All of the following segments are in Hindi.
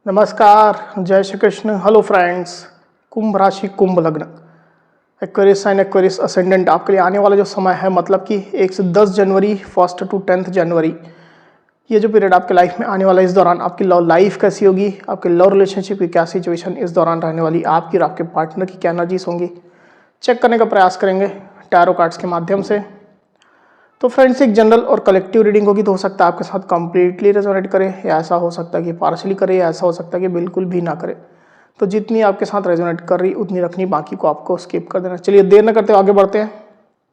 नमस्कार, जय श्री कृष्ण। Hello friends. कुंभ राशि, कुंभ लग्न, एक्वेरियस साइन, एक्वेरियस असेंडेंट आपके लिए आने वाला जो समय है, मतलब कि 1 से 10 जनवरी, 1 to 10 जनवरी, ये जो पीरियड आपके लाइफ में आने वाला है, इस दौरान आपकी लव लाइफ कैसी होगी, आपके लव रिलेशनशिप की क्या सिचुएशन इस दौरान रहने वाली, आपकी और आपके पार्टनर की क्या एनर्जीज होंगी, चेक करने का प्रयास करेंगे टैरो कार्ड्स के माध्यम से। तो फ्रेंड्स, एक जनरल और कलेक्टिव रीडिंग होगी, तो हो सकता है आपके साथ कंप्लीटली रेजोनेट करे, या ऐसा हो सकता है कि पार्शली करे, या ऐसा हो सकता है कि बिल्कुल भी ना करे। तो जितनी आपके साथ रेजोनेट कर रही उतनी रखनी, बाकी को आपको स्किप कर देना। चलिए देर न करते हुए आगे बढ़ते हैं।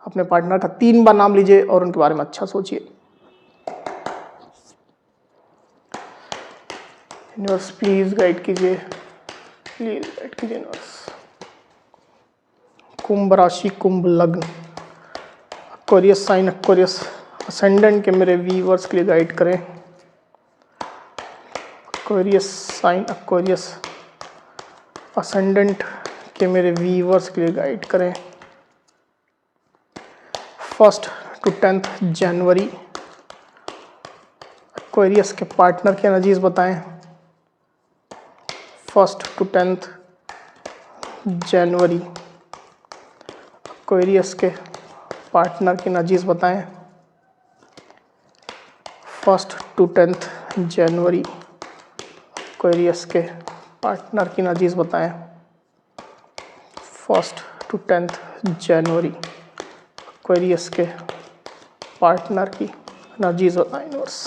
अपने पार्टनर का 3 बार नाम लीजिए और उनके बारे में अच्छा सोचिए। यूनिवर्स प्लीज गाइड कीजिए, प्लीज गाइड कीजिए यूनिवर्स। कुंभ राशि, कुंभ लग्न, एक्वेरियस साइन, एक्वेरियस असेंडेंट के मेरे व्यूअर्स के लिए गाइड करें। एक्वेरियस साइन, एक्वेरियस असेंडेंट के मेरे व्यूअर्स के लिए गाइड करें। 1 to 10 जनवरी, एक्वेरियस के पार्टनर की एनर्जीज बताएं। 1 to 10 जनवरी, एक्वेरियस के पार्टनर की एनर्जीज बताएं। 1 to 10 जनवरी, एक्वेरियस के पार्टनर की एनर्जीज बताएं। 1 to 10 जनवरी, एक्वेरियस के पार्टनर की एनर्जीज बताएं universe.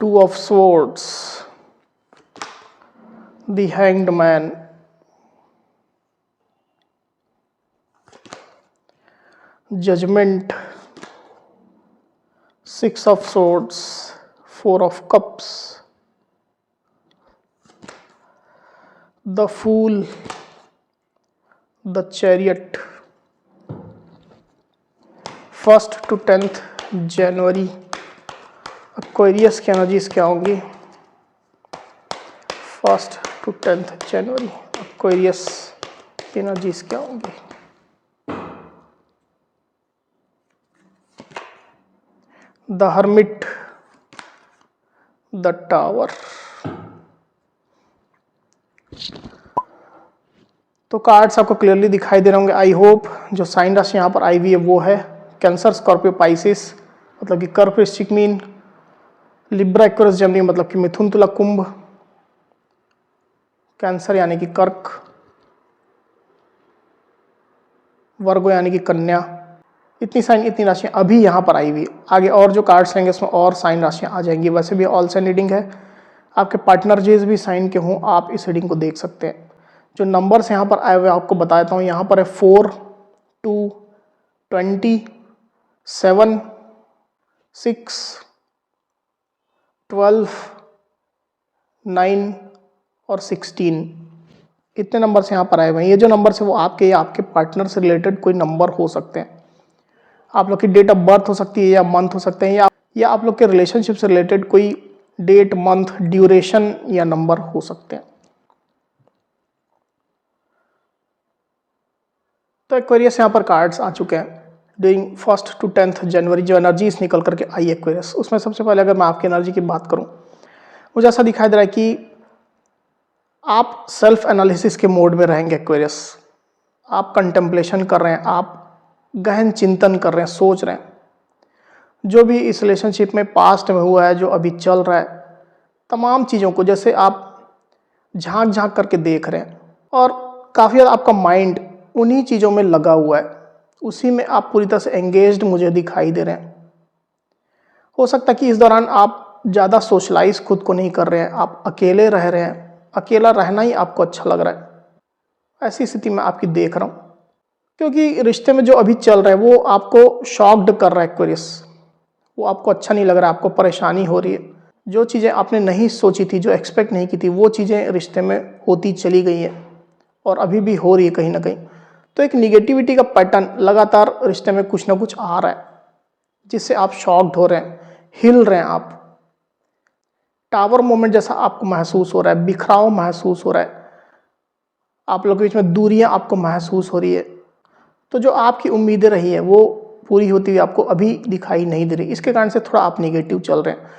Two of Swords, the Hanged Man, Judgment, 6 of Swords, 4 of Cups, the Fool, the Chariot। 1 to 10 January, Aquarius की एनर्जीज क्या होंगी। 1 to 10 जनवरी, एक्वेरियस की एनर्जीज क्या होंगी। The hermit, the tower. तो कार्ड्स आपको क्लियरली दिखाई दे रहे होंगे, आई होप। जो साइन राशि यहाँ पर आई हुई है वो है कैंसर, स्कॉर्पियो, पाइसिस, मतलब कि कर्क, वृश्चिक, मीन, लिब्रा, एक्वेरियस, जेमिनी, मतलब कि मिथुन, तुला, कुंभ, कैंसर यानी कि कर्क, वर्गो यानी कि कन्या। इतनी साइन, इतनी राशियां अभी यहाँ पर आई हुई। आगे और जो कार्ड्स लेंगे उसमें और साइन राशियां आ जाएंगी। वैसे भी ऑल साइन रीडिंग है, आपके पार्टनर जिस भी साइन के हों आप इस रीडिंग को देख सकते हैं। जो नंबर्स यहाँ पर आए हुए आपको बता देता हूँ। यहाँ पर है 4, 2, 20, 7, 6, 12, 9 और 16। इतने नंबर्स यहाँ पर आए हुए हैं। ये जो नंबर्स है वो आपके या आपके पार्टनर से रिलेटेड कोई नंबर हो सकते हैं। आप लोग की डेट ऑफ बर्थ हो सकती है, या मंथ हो सकते हैं, या आप लोग के रिलेशनशिप से रिलेटेड कोई डेट, मंथ, ड्यूरेशन या नंबर हो सकते हैं। तो एक्वेरियस यहाँ पर कार्ड्स आ चुके हैं ड्यूरिंग 1 to 10 जनवरी। जो एनर्जीज निकल करके आई एक्वेरियस, उसमें सबसे पहले अगर मैं आपकी एनर्जी की बात करूं, मुझे ऐसा दिखाई दे रहा है कि आप सेल्फ एनालिसिस के मोड में रहेंगे एक्वेरियस। आप कंटेम्पलेशन कर रहे हैं, आप गहन चिंतन कर रहे हैं, सोच रहे हैं जो भी इस रिलेशनशिप में पास्ट में हुआ है, जो अभी चल रहा है, तमाम चीज़ों को जैसे आप झांक झांक करके देख रहे हैं। और काफ़ी ज़्यादा आपका माइंड उन्हीं चीज़ों में लगा हुआ है, उसी में आप पूरी तरह से एंगेज्ड मुझे दिखाई दे रहे हैं। हो सकता है कि इस दौरान आप ज़्यादा सोशलाइज खुद को नहीं कर रहे हैं, आप अकेले रह रहे हैं, अकेला रहना ही आपको अच्छा लग रहा है। ऐसी स्थिति में आपकी देख रहा हूँ, क्योंकि रिश्ते में जो अभी चल रहा है वो आपको शॉक्ड कर रहा है एक्वेरियस। वो आपको अच्छा नहीं लग रहा है, आपको परेशानी हो रही है। जो चीज़ें आपने नहीं सोची थी, जो एक्सपेक्ट नहीं की थी, वो चीज़ें रिश्ते में होती चली गई हैं और अभी भी हो रही है कहीं ना कहीं। तो एक निगेटिविटी का पैटर्न लगातार रिश्ते में कुछ ना कुछ आ रहा है, जिससे आप शॉक्ड हो रहे हैं, हिल रहे हैं। आप टावर मोमेंट जैसा आपको महसूस हो रहा है, बिखराव महसूस हो रहा है, आप लोगों के बीच में दूरियां आपको महसूस हो रही है। तो जो आपकी उम्मीदें रही है वो पूरी होती हुई आपको अभी दिखाई नहीं दे रही। इसके कारण से थोड़ा आप नेगेटिव चल रहे हैं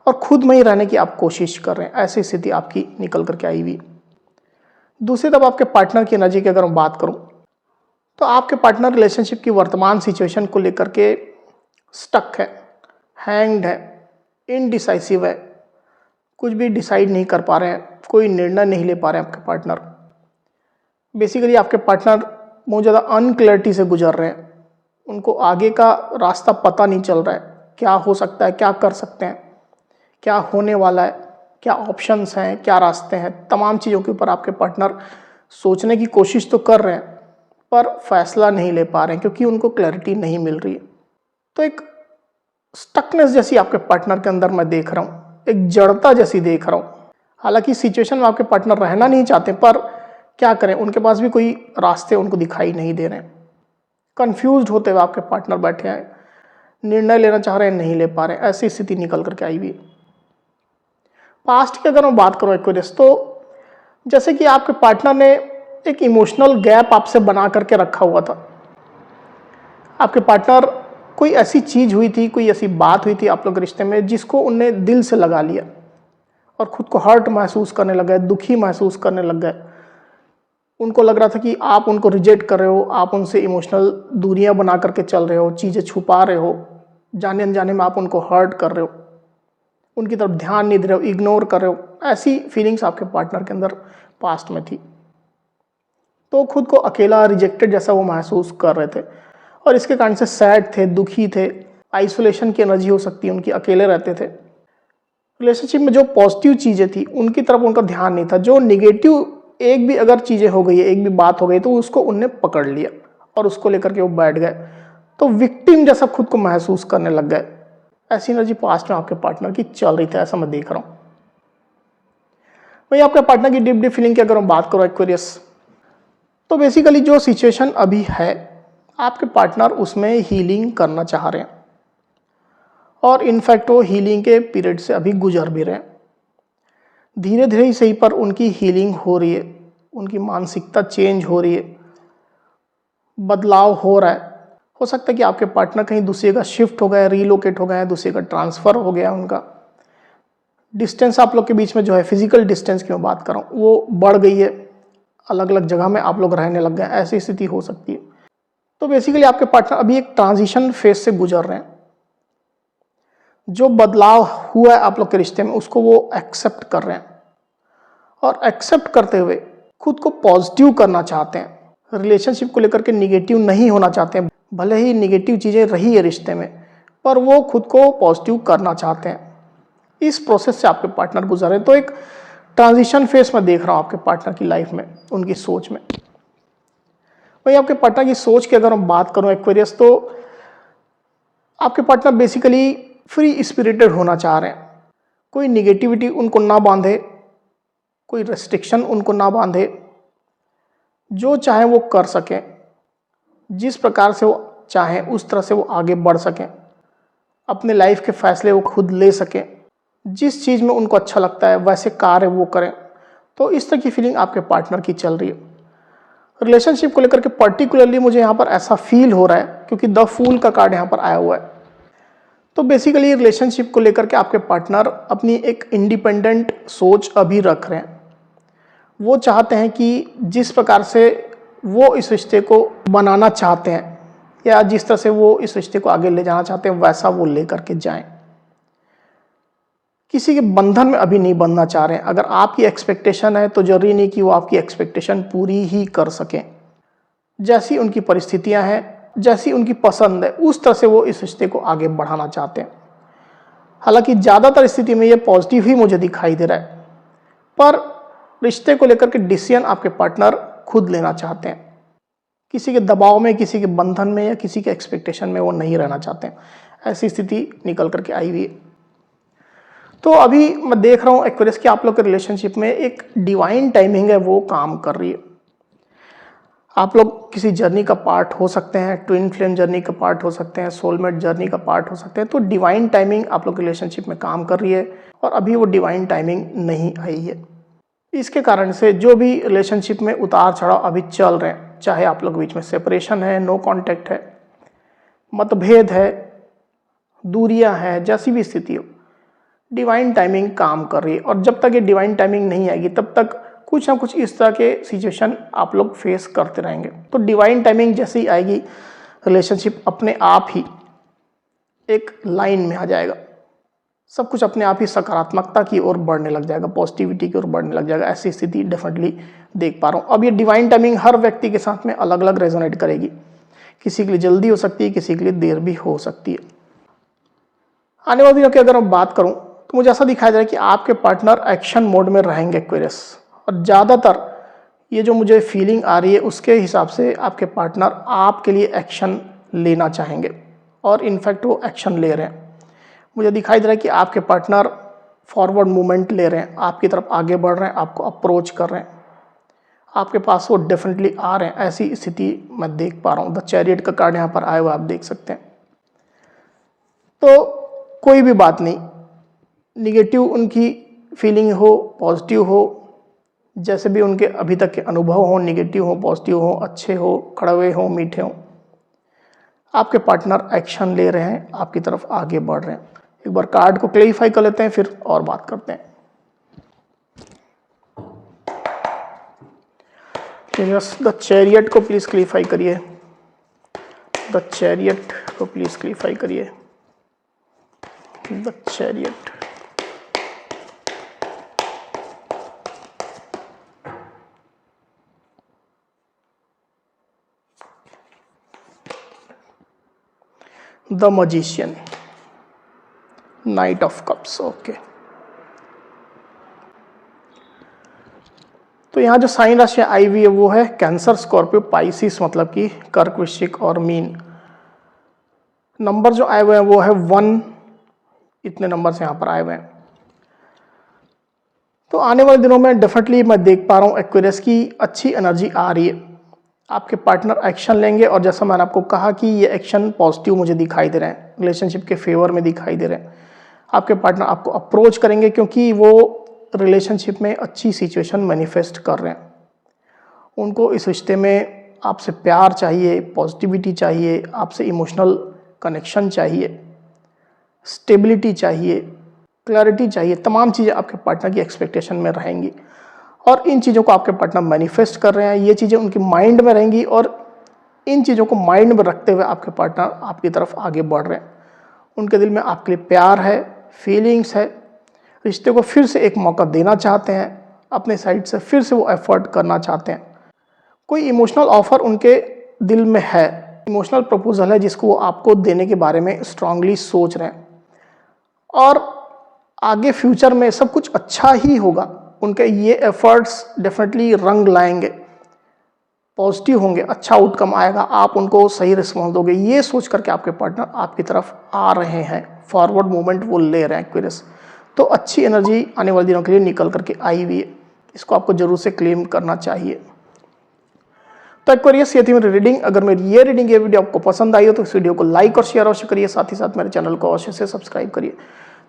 और खुद में ही रहने की आप कोशिश कर रहे हैं, ऐसी स्थिति आपकी निकल करके आई हुई। दूसरी तरफ आपके पार्टनर की एनर्जी की अगर मैं बात करूं तो आपके पार्टनर रिलेशनशिप की वर्तमान सिचुएशन को लेकर के स्टक है, हैंग्ड है, इनडिसाइसिव है, कुछ भी डिसाइड नहीं कर पा रहे हैं, कोई निर्णय नहीं ले पा रहे हैं आपके पार्टनर। बेसिकली आपके पार्टनर बहुत ज़्यादा अनक्लैरिटी से गुजर रहे हैं, उनको आगे का रास्ता पता नहीं चल रहा है, क्या हो सकता है, क्या कर सकते हैं, क्या होने वाला है, क्या ऑप्शंस हैं, क्या रास्ते हैं। तमाम चीज़ों के ऊपर आपके पार्टनर सोचने की कोशिश तो कर रहे हैं पर फैसला नहीं ले पा रहे हैं क्योंकि उनको क्लैरिटी नहीं मिल रही है। तो एक स्टकनेस जैसी आपके पार्टनर के अंदर मैं देख रहा हूँ, एक जड़ता जैसी देख रहा हूँ। हालांकि सिचुएशन में आपके पार्टनर रहना नहीं चाहते पर क्या करें, उनके पास भी कोई रास्ते उनको दिखाई नहीं दे रहे हैं। कंफ्यूज्ड होते हुए आपके पार्टनर बैठे हैं, निर्णय लेना चाह रहे हैं, नहीं ले पा रहे हैं, ऐसी स्थिति निकल करके आई हुई। पास्ट की अगर मैं बात करूं एक्वेरियस, तो जैसे कि आपके पार्टनर ने एक इमोशनल गैप आपसे बना करके रखा हुआ था। आपके पार्टनर, कोई ऐसी चीज हुई थी, कोई ऐसी बात हुई थी आप लोग के रिश्ते में जिसको उनने दिल से लगा लिया और खुद को हर्ट महसूस करने लग गए, दुखी महसूस करने लग गए। उनको लग रहा था कि आप उनको रिजेक्ट कर रहे हो, आप उनसे इमोशनल दूरियां बना करके चल रहे हो, चीज़ें छुपा रहे हो, जाने अनजाने में आप उनको हर्ट कर रहे हो, उनकी तरफ ध्यान नहीं दे रहे हो, इग्नोर कर रहे हो। ऐसी फीलिंग्स आपके पार्टनर के अंदर पास्ट में थी। तो खुद को अकेला, रिजेक्टेड जैसा वो महसूस कर रहे थे और इसके कारण से सैड थे, दुखी थे, आइसोलेशन की एनर्जी हो सकती है उनकी, अकेले रहते थे। रिलेशनशिप में जो पॉजिटिव चीज़ें थी उनकी तरफ उनका ध्यान नहीं था, जो निगेटिव एक भी अगर चीज़ें हो गई है, एक भी बात हो गई तो उसको उनने पकड़ लिया और उसको लेकर के वो बैठ गए, तो विक्टिम जैसा खुद को महसूस करने लग गए। ऐसी एनर्जी पास्ट में आपके पार्टनर की चल रही थी, ऐसा मैं देख रहा हूँ। वही आपके पार्टनर की डीप फीलिंग की अगर मैं बात करूँ एक्वेरियस, तो बेसिकली जो सिचुएशन अभी है आपके पार्टनर उसमें हीलिंग करना चाह रहे हैं और इनफैक्ट वो हीलिंग के पीरियड से अभी गुजर भी रहे हैं। धीरे धीरे ही सही पर उनकी हीलिंग हो रही है, उनकी मानसिकता चेंज हो रही है, बदलाव हो रहा है। हो सकता है कि आपके पार्टनर कहीं दूसरी जगह शिफ्ट हो गए, रीलोकेट हो गए, दूसरी जगह ट्रांसफ़र हो गया उनका। डिस्टेंस आप लोग के बीच में जो है, फिजिकल डिस्टेंस की मैं बात कर रहा हूँ, वो बढ़ गई है, अलग अलग जगह में आप लोग रहने लग गए, ऐसी स्थिति हो सकती है। तो बेसिकली आपके पार्टनर अभी एक ट्रांजिशन फेज से गुजर रहे हैं। जो बदलाव हुआ है आप लोग के रिश्ते में उसको वो एक्सेप्ट कर रहे हैं और एक्सेप्ट करते हुए खुद को पॉजिटिव करना चाहते हैं। रिलेशनशिप को लेकर के निगेटिव नहीं होना चाहते हैं, भले ही निगेटिव चीज़ें रही है रिश्ते में पर वो खुद को पॉजिटिव करना चाहते हैं। इस प्रोसेस से आपके पार्टनर गुजर रहे हैं। तो एक ट्रांजिशन फेज में देख रहा हूँ आपके पार्टनर की लाइफ में, उनकी सोच में। वही आपके पार्टनर की सोच की अगर हम बात करूँ एक्वेरियस, तो आपके पार्टनर बेसिकली फ्री स्पिरिटेड होना चाह रहे हैं। कोई निगेटिविटी उनको ना बांधे, कोई रेस्ट्रिक्शन उनको ना बांधे, जो चाहे वो कर सकें, जिस प्रकार से वो चाहें उस तरह से वो आगे बढ़ सकें, अपने लाइफ के फैसले वो खुद ले सकें, जिस चीज़ में उनको अच्छा लगता है वैसे कार्य वो करें। तो इस तरह की फीलिंग आपके पार्टनर की चल रही है। रिलेशनशिप को लेकर के पर्टिकुलरली मुझे यहाँ पर ऐसा फील हो रहा है क्योंकि द फूल का कार्ड यहाँ पर आया हुआ है। तो बेसिकली रिलेशनशिप को लेकर के आपके पार्टनर अपनी एक इंडिपेंडेंट सोच अभी रख रहे हैं। वो चाहते हैं कि जिस प्रकार से वो इस रिश्ते को बनाना चाहते हैं या जिस तरह से वो इस रिश्ते को आगे ले जाना चाहते हैं वैसा वो ले करके जाएं। किसी के बंधन में अभी नहीं बनना चाह रहे हैं। अगर आपकी एक्सपेक्टेशन है तो जरूरी नहीं कि वो आपकी एक्सपेक्टेशन पूरी ही कर सकें। जैसी उनकी परिस्थितियां हैं, जैसी उनकी पसंद है, उस तरह से वो इस रिश्ते को आगे बढ़ाना चाहते हैं। हालांकि ज़्यादातर स्थिति में ये पॉजिटिव ही मुझे दिखाई दे रहा है, पर रिश्ते को लेकर के डिसीजन आपके पार्टनर खुद लेना चाहते हैं। किसी के दबाव में, किसी के बंधन में या किसी के एक्सपेक्टेशन में वो नहीं रहना चाहते हैं। ऐसी स्थिति निकल करके आई हुई है। तो अभी मैं देख रहा हूँ एक्वेरियस कि आप लोग के रिलेशनशिप में एक डिवाइन टाइमिंग है, वो काम कर रही है। आप लोग किसी जर्नी का पार्ट हो सकते हैं, ट्विन फ्लेम जर्नी का पार्ट हो सकते हैं, सोलमेट जर्नी का पार्ट हो सकते हैं। तो डिवाइन टाइमिंग आप लोग के रिलेशनशिप में काम कर रही है और अभी वो डिवाइन टाइमिंग नहीं आई है। इसके कारण से जो भी रिलेशनशिप में उतार चढ़ाव अभी चल रहे हैं, चाहे आप लोग के बीच में सेपरेशन है, नो कांटेक्ट है, मतभेद है, दूरियां हैं, जैसी भी स्थिति हो, डिवाइन टाइमिंग काम कर रही है। और जब तक ये डिवाइन टाइमिंग नहीं आएगी तब तक कुछ ना कुछ इस तरह के सिचुएशन आप लोग फेस करते रहेंगे। तो डिवाइन टाइमिंग जैसे ही आएगी, रिलेशनशिप अपने आप ही एक लाइन में आ जाएगा, सब कुछ अपने आप ही सकारात्मकता की ओर बढ़ने लग जाएगा, पॉजिटिविटी की ओर बढ़ने लग जाएगा। ऐसी स्थिति डेफिनेटली देख पा रहा हूँ। अब ये डिवाइन टाइमिंग हर व्यक्ति के साथ में अलग अलग रेजोनेट करेगी, किसी के लिए जल्दी हो सकती है, किसी के लिए देर भी हो सकती है। आने वाले दिनों की अगर मैं बात करूं तो मुझे ऐसा दिखाई दे रहा है कि आपके पार्टनर एक्शन मोड में रहेंगे एक्वेरियस, और ज़्यादातर ये जो मुझे फीलिंग आ रही है उसके हिसाब से आपके पार्टनर आपके लिए एक्शन लेना चाहेंगे, और इनफैक्ट वो एक्शन ले रहे हैं। मुझे दिखाई दे रहा है कि आपके पार्टनर फॉरवर्ड मूवमेंट ले रहे हैं, आपकी तरफ आगे बढ़ रहे हैं, आपको अप्रोच कर रहे हैं, आपके पास वो डेफिनेटली आ रहे हैं। ऐसी स्थिति मैं देख पा रहा हूँ। द चैरियट का कार्ड यहाँ पर आया हुआ आप देख सकते हैं। तो कोई भी बात नहीं, निगेटिव उनकी फीलिंग हो, पॉजिटिव हो, जैसे भी उनके अभी तक के अनुभव हो, निगेटिव हो, पॉजिटिव हो, अच्छे हो, कड़वे हो, मीठे हो, आपके पार्टनर एक्शन ले रहे हैं, आपकी तरफ आगे बढ़ रहे हैं। एक बार कार्ड को क्लेरिफाई कर लेते हैं, फिर और बात करते हैं। द चैरियट को प्लीज क्लेरिफाई करिए, द चैरियट को प्लीज क्लेरिफाई करिए, the chariot. The magician, night of cups. Okay, तो यहाँ जो साइन राशि आई हुई है वो है कैंसर, स्कॉर्पियो, पाइसिस, मतलब कि कर्क, वृश्चिक और मीन। नंबर जो आए हुए हैं वो है 1, इतने नंबर से यहाँ पर आए हुए हैं। तो आने वाले दिनों में डेफिनेटली मैं देख पा रहा हूँ एक्वेरियस की अच्छी एनर्जी आ रही है। आपके पार्टनर एक्शन लेंगे, और जैसा मैंने आपको कहा कि ये एक्शन पॉजिटिव मुझे दिखाई दे रहे हैं, रिलेशनशिप के फेवर में दिखाई दे रहे हैं। आपके पार्टनर आपको अप्रोच करेंगे क्योंकि वो रिलेशनशिप में अच्छी सिचुएशन मैनिफेस्ट कर रहे हैं। उनको इस रिश्ते में आपसे प्यार चाहिए, पॉजिटिविटी चाहिए, आपसे इमोशनल कनेक्शन चाहिए, स्टेबिलिटी चाहिए, क्लैरिटी चाहिए। तमाम चीज़ें आपके पार्टनर की एक्सपेक्टेशन में रहेंगी, और इन चीज़ों को आपके पार्टनर मैनिफेस्ट कर रहे हैं। ये चीज़ें उनकी माइंड में रहेंगी, और इन चीज़ों को माइंड में रखते हुए आपके पार्टनर आपकी तरफ आगे बढ़ रहे हैं। उनके दिल में आपके लिए प्यार है, फीलिंग्स है, रिश्ते को फिर से एक मौका देना चाहते हैं, अपने साइड से फिर से वो एफर्ट करना चाहते हैं। कोई इमोशनल ऑफर उनके दिल में है, इमोशनल प्रपोजल है जिसको वो आपको देने के बारे में स्ट्रांगली सोच रहे हैं, और आगे फ्यूचर में सब कुछ अच्छा ही होगा। उनके ये एफर्ट्स डेफिनेटली रंग लाएंगे, पॉजिटिव होंगे, अच्छा आउटकम आएगा, आप उनको सही रिस्पॉन्स दोगे। ये सोच करके आपके पार्टनर आपकी तरफ आ रहे हैं, फॉरवर्ड मूवमेंट वो ले रहे हैं एक्वेरियस। तो अच्छी एनर्जी आने वाले दिनों के लिए निकल करके आई हुई है, इसको आपको जरूर से क्लेम करना चाहिए। तो एक्वेरियस, ये थी मेरी रीडिंग। अगर मेरी ये रीडिंग, ये वीडियो आपको पसंद आई हो तो इस वीडियो को लाइक और शेयर अवश्य करिए, साथ ही साथ मेरे चैनल को अवश्य से सब्सक्राइब करिए।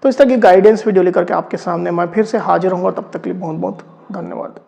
तो इस तरह की गाइडेंस वीडियो लेकर के आपके सामने मैं फिर से हाजिर होऊंगा। तब तक के लिए बहुत बहुत धन्यवाद।